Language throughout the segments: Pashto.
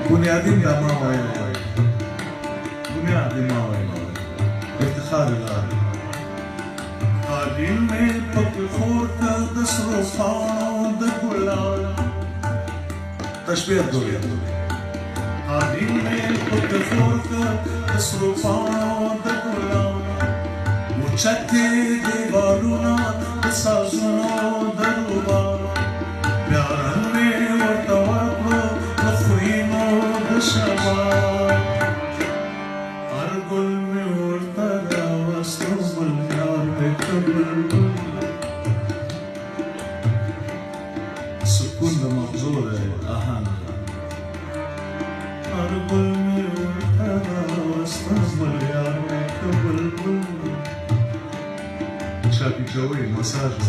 बुनियादी गामा हुए बुनियादी माँ हुए इफ्तिखार आदिल में पकफोर का दसरो खाओ दगुला तशबीह दोया आदिल में पकफोर का दसरो खाओ दगुला मुचक्के दीवारुना दसाजुनो दरुबा प्यारन में वतवाको लखरीनो दशबा अरगुल में उड़ता गावस्तुबल यार बेकबल सुकून द मखजूर है आहान अरगुल में उड़ता गावस्तुबल यार बेकबल Chapi Joey, massage.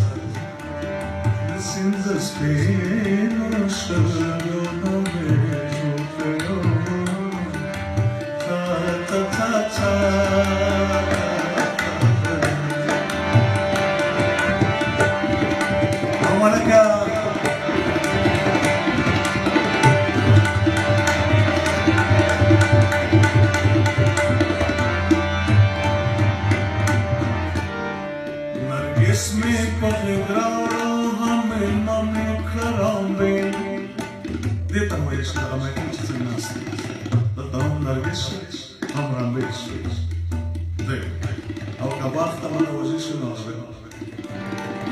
This in the Spain, no beijo feo. Ta ta ta ta. Amalaka. इसमें पगड़ाओ हमें मम्मी खराबे देता हूँ एक शब्द मैं कुछ चीज़ ना से देता हूँ नरगिस हम रामेश दे और कबाख तमाम वजह सुना है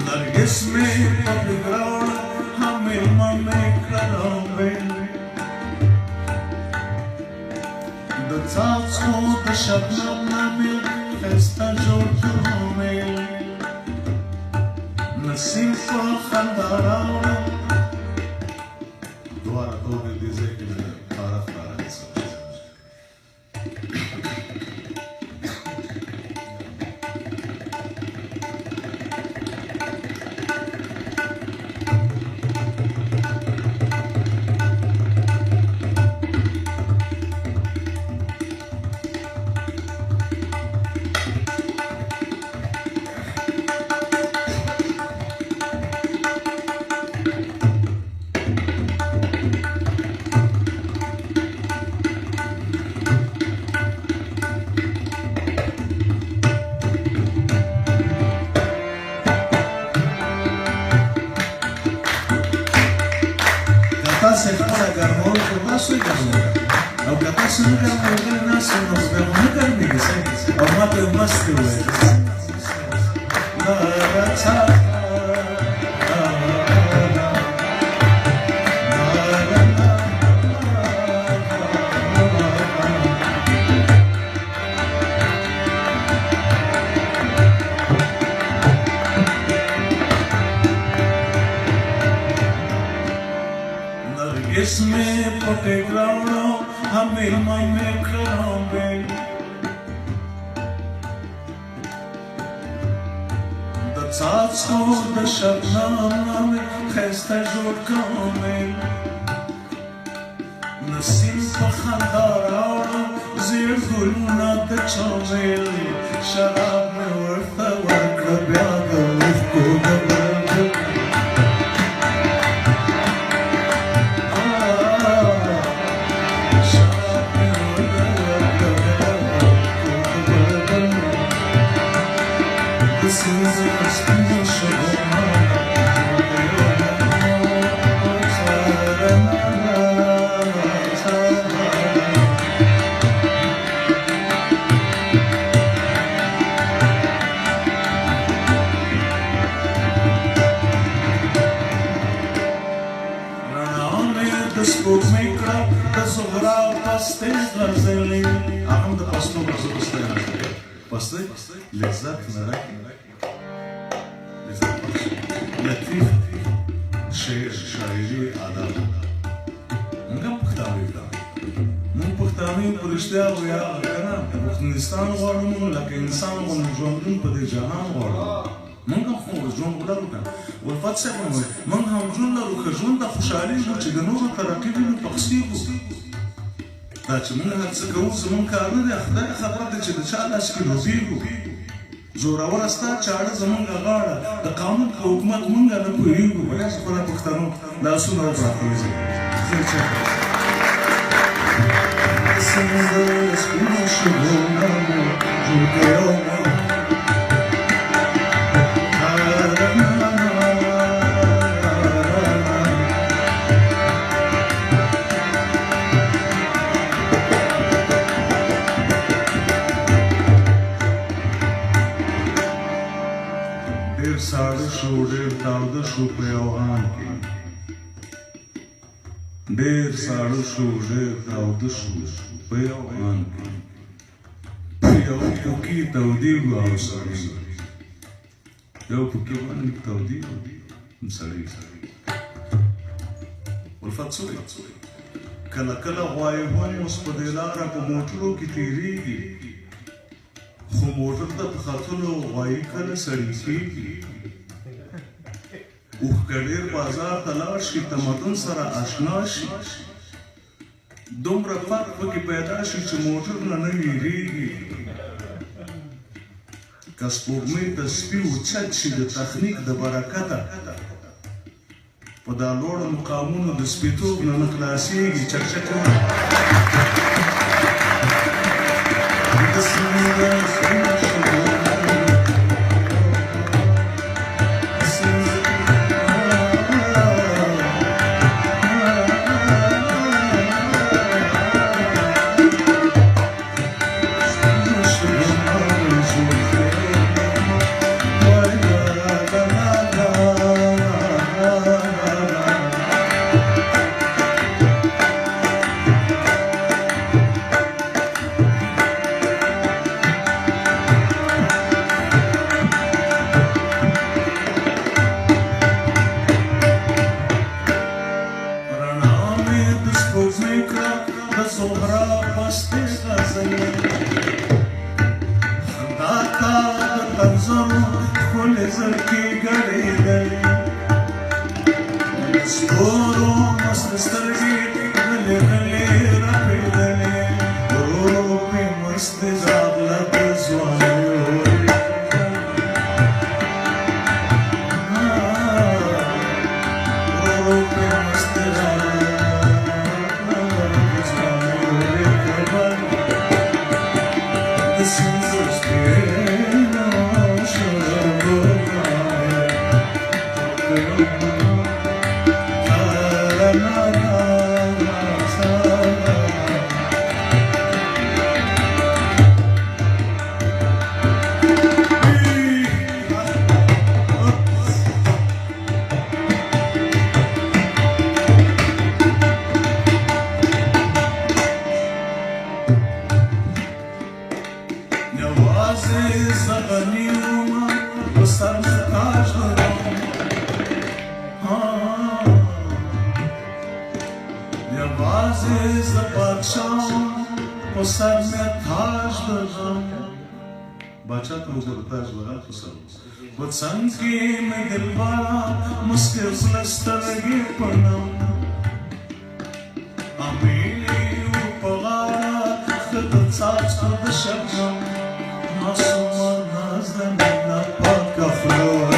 नरगिस में पगड़ाओ हमें मम्मी खराबे the thoughts of the shabnam festa jortume نسیم خندارا دوباره توبه دیزه که من طرف دارم se para garmol ko baso garmol au kapasa no garmol na so no garmol garmi se au mate maste we na ta इसमें पटे ग्राउंडों हमें मम्मी खराबे the thoughts of the shabnam खस्ता जोड़ कामे नसीम पखंदारा ज़ीर गुलना दचावेल शराब में वर्ता वर्कर ब्यागा उसको दबा Spook make up the Zohra pastes lazeli. Aham da pasto mazo pastena. Paste? Lezzat merak. Lezzat. Latif شعر شاعری آداب. مونږ پښتانه یو. مونږ پښتانه پرشتیا ویا کنه. افغانستان غواړو لکه انسان غواړو ژوندون په دې جهان غواړو. مونږ مو ژوند ولرو کنه ولفت صاحب وایي موږ هم ژوند لرو که ژوند ته خوشحالېږو چې د نورو ترقي وي نو پخسېږو دا چې موږ هر څه کوو زموږ کار نه دی خدای خبر دی چې د چا لاس کې لوبېږو زوروره ستا چاړه زموږ غاړه د قانون په حکومت موږ نه پوهېږو بیا چې خپله پښتنو لاسونه وپراخوځي څنګه سپینو شګو نامو جوړ کړو ډېر ساړه شو ډېر تاوده شو په یو آن کې ډېر ساړه شو ډېر تاوده شو په یو آن کې په یو پوکي تودېږو او سړېږو یو پوکي باندې تودېږو سړېږو الفت څه وایي کله کله غوایي هم اوس په دې لاره په موټرو کې تېرېږي خو موټر ته په ختلو غوایي کله سړي کېږي اوښ که ډېر بازار ته لاړ شي تمدن سره اشنا شي دومره فرق پکې پیدا شي چې موټر نه نه وېرېږي که سپوږمۍ ته سپي اوچت شي د تخنیک د برکته په دا لوړو مقامونو د سپېتوب نه نه خلاصېږي چکچکه څنګه مې دلبره مسکر سلسترګې پړم امېلې په غاړه خد څاڅکو د شبنم معصومه ناز د مینه پاکه خوله